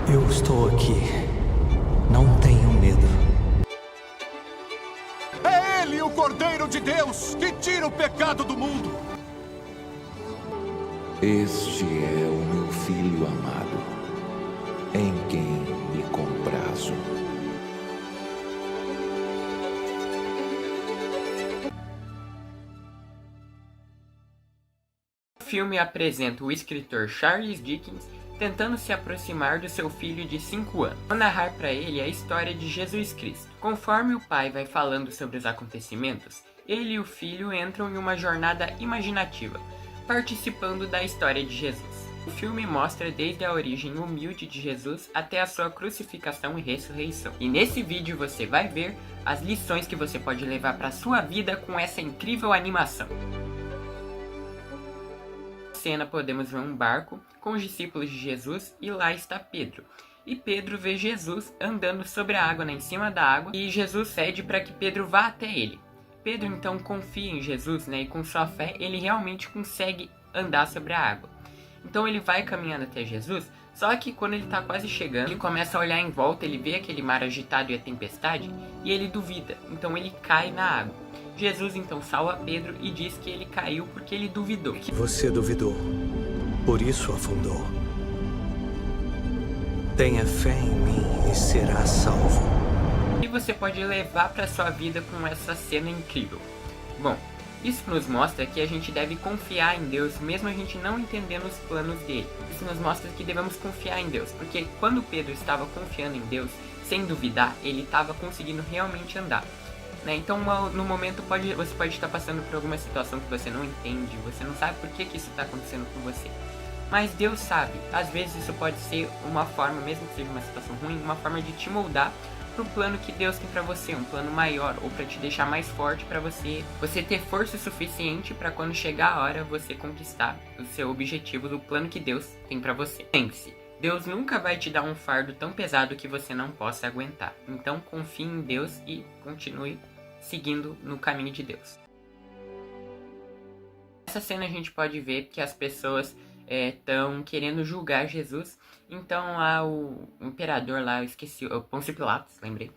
Eu estou aqui. Não tenham medo. É ele, o Cordeiro de Deus, que tira o pecado do mundo. Este é o meu filho amado, em quem me comprazo. O filme apresenta o escritor Charles Dickens tentando se aproximar do seu filho de 5 anos, ao narrar para ele a história de Jesus Cristo. Conforme o pai vai falando sobre os acontecimentos, ele e o filho entram em uma jornada imaginativa, participando da história de Jesus. O filme mostra desde a origem humilde de Jesus até a sua crucificação e ressurreição. E nesse vídeo você vai ver as lições que você pode levar para sua vida com essa incrível animação. Cena podemos ver um barco com os discípulos de Jesus e lá está Pedro. E Pedro vê Jesus andando sobre a água, em cima da água, e Jesus pede para que Pedro vá até ele. Pedro então confia em Jesus, e com sua fé ele realmente consegue andar sobre a água. Então ele vai caminhando até Jesus, só que quando ele está quase chegando, ele começa a olhar em volta, ele vê aquele mar agitado e a tempestade, e ele duvida, então ele cai na água. Jesus então salva Pedro e diz que ele caiu porque ele duvidou. Você duvidou, por isso afundou. Tenha fé em mim e será salvo. E você pode levar para sua vida com essa cena incrível? Bom, isso nos mostra que a gente deve confiar em Deus mesmo a gente não entendendo os planos dele. Isso nos mostra que devemos confiar em Deus, porque quando Pedro estava confiando em Deus, sem duvidar, ele estava conseguindo realmente andar. Então no momento você pode estar passando por alguma situação que você não entende, você não sabe por que isso está acontecendo com você. Mas Deus sabe, às vezes isso pode ser uma forma, mesmo que seja uma situação ruim, uma forma de te moldar para o plano que Deus tem para você, um plano maior, ou para te deixar mais forte, para você ter força suficiente para quando chegar a hora você conquistar o seu objetivo do plano que Deus tem para você. Pense, Deus nunca vai te dar um fardo tão pesado que você não possa aguentar. Então confie em Deus e continue seguindo no caminho de Deus. Nessa cena a gente pode ver que as pessoas estão querendo julgar Jesus. Então lá o imperador lá, eu esqueci, o Pôncio Pilatos, lembrei.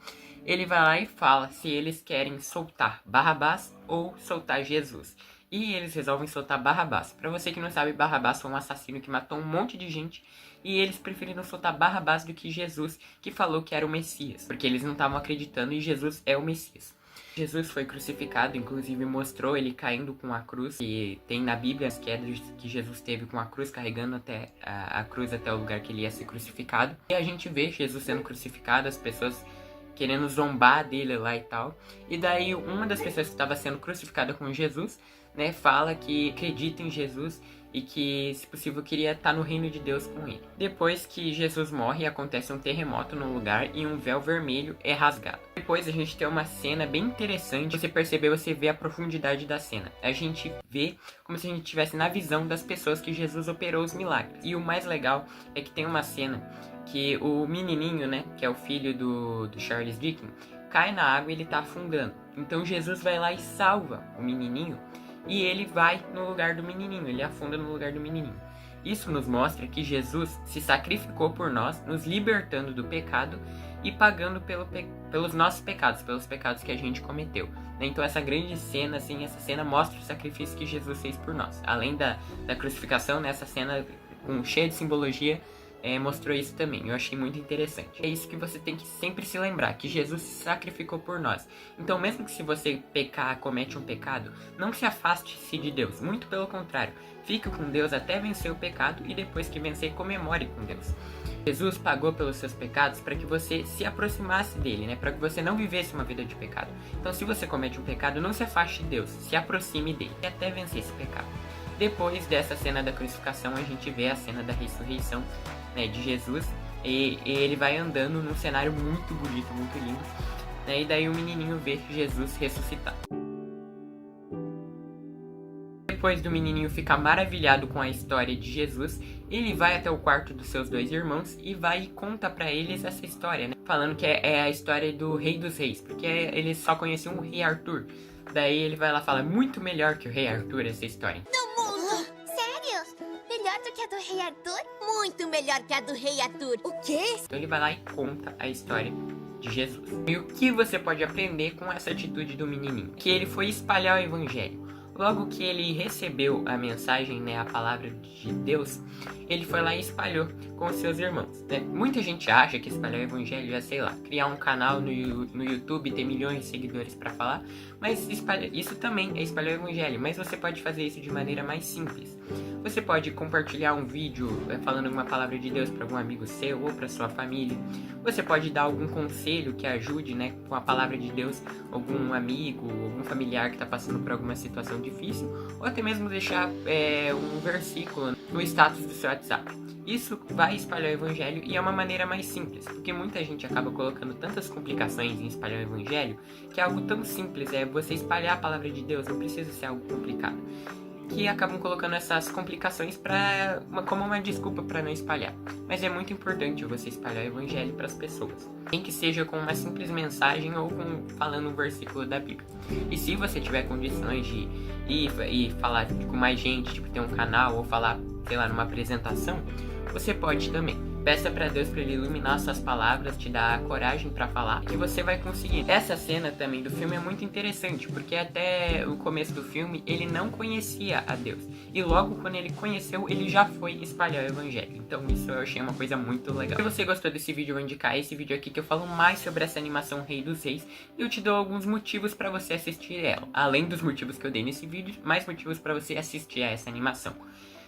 Ele vai lá e fala se eles querem soltar Barrabás ou soltar Jesus. E eles resolvem soltar Barrabás. Pra você que não sabe, Barrabás foi um assassino que matou um monte de gente. E eles preferiram soltar Barrabás do que Jesus, que falou que era o Messias. Porque eles não estavam acreditando e Jesus é o Messias. Jesus foi crucificado, inclusive mostrou ele caindo com a cruz. E tem na Bíblia as quedas que Jesus teve com a cruz, carregando até a cruz até o lugar que ele ia ser crucificado. E a gente vê Jesus sendo crucificado, as pessoas querendo zombar dele lá e tal. E daí uma das pessoas que estava sendo crucificada com Jesus, fala que acredita em Jesus e que, se possível, queria estar no reino de Deus com ele. Depois que Jesus morre, acontece um terremoto no lugar e um véu vermelho é rasgado. Depois a gente tem uma cena bem interessante. Você percebeu, você vê a profundidade da cena. A gente vê como se a gente estivesse na visão das pessoas que Jesus operou os milagres. E o mais legal é que tem uma cena que o menininho, que é o filho do Charles Dickens, cai na água e ele está afundando. Então Jesus vai lá e salva o menininho. E ele vai no lugar do menininho, ele afunda no lugar do menininho. Isso nos mostra que Jesus se sacrificou por nós, nos libertando do pecado e pagando pelos nossos pecados, pelos pecados que a gente cometeu. Então essa grande cena, essa cena mostra o sacrifício que Jesus fez por nós. Além da crucificação, essa cena cheia de simbologia, mostrou isso também. Eu achei muito interessante. É isso que você tem que sempre se lembrar, que Jesus se sacrificou por nós. Então mesmo que se você comete um pecado, não se afaste-se de Deus. Muito pelo contrário, fique com Deus até vencer o pecado e depois que vencer, comemore com Deus. Jesus pagou pelos seus pecados para que você se aproximasse dele, para que você não vivesse uma vida de pecado. Então se você comete um pecado, não se afaste de Deus, se aproxime dele até vencer esse pecado. Depois dessa cena da crucificação, a gente vê a cena da ressurreição de Jesus, e ele vai andando num cenário muito bonito, muito lindo, e daí o menininho vê Jesus ressuscitar. Depois do menininho ficar maravilhado com a história de Jesus, ele vai até o quarto dos seus 2 irmãos e vai e conta pra eles essa história, falando que é a história do Rei dos Reis, porque eles só conheciam o Rei Arthur. Daí ele vai lá e fala, muito melhor que o Rei Arthur essa história. No mundo! Sério? Melhor do que a do Rei Arthur? Muito melhor que a do Rei Arthur. O quê? Então ele vai lá e conta a história de Jesus. E o que você pode aprender com essa atitude do menininho? Que ele foi espalhar o evangelho. Logo que ele recebeu a mensagem, né, a palavra de Deus, ele foi lá e espalhou com os seus irmãos, né? Muita gente acha que espalhar o evangelho é, sei lá, criar um canal no YouTube, ter milhões de seguidores para falar, mas isso também é espalhar o evangelho, mas você pode fazer isso de maneira mais simples. Você pode compartilhar um vídeo falando uma palavra de Deus para algum amigo seu ou para sua família. Você pode dar algum conselho que ajude, né, com a palavra de Deus, algum amigo, algum familiar que está passando por alguma situação difícil, ou até mesmo deixar um versículo no status do seu WhatsApp. Isso vai espalhar o evangelho e é uma maneira mais simples, porque muita gente acaba colocando tantas complicações em espalhar o evangelho, que é algo tão simples, é você espalhar a palavra de Deus, não precisa ser algo complicado, que acabam colocando essas complicações como uma desculpa para não espalhar. Mas é muito importante você espalhar o evangelho para as pessoas, nem que seja com uma simples mensagem ou falando um versículo da Bíblia. E se você tiver condições de ir e falar com mais gente, tipo ter um canal ou falar, sei lá, numa apresentação, você pode também. Peça para Deus para ele iluminar suas palavras, te dar a coragem para falar, que você vai conseguir. Essa cena também do filme é muito interessante, porque até o começo do filme ele não conhecia a Deus. E logo quando ele conheceu, ele já foi espalhar o evangelho. Então isso eu achei uma coisa muito legal. Se você gostou desse vídeo, eu vou indicar esse vídeo aqui que eu falo mais sobre essa animação Rei dos Reis. E eu te dou alguns motivos para você assistir ela. Além dos motivos que eu dei nesse vídeo, mais motivos para você assistir a essa animação.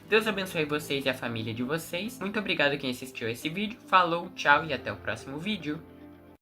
Deus abençoe vocês e a família de vocês. Muito obrigado quem assistiu esse vídeo. Falou, tchau e até o próximo vídeo.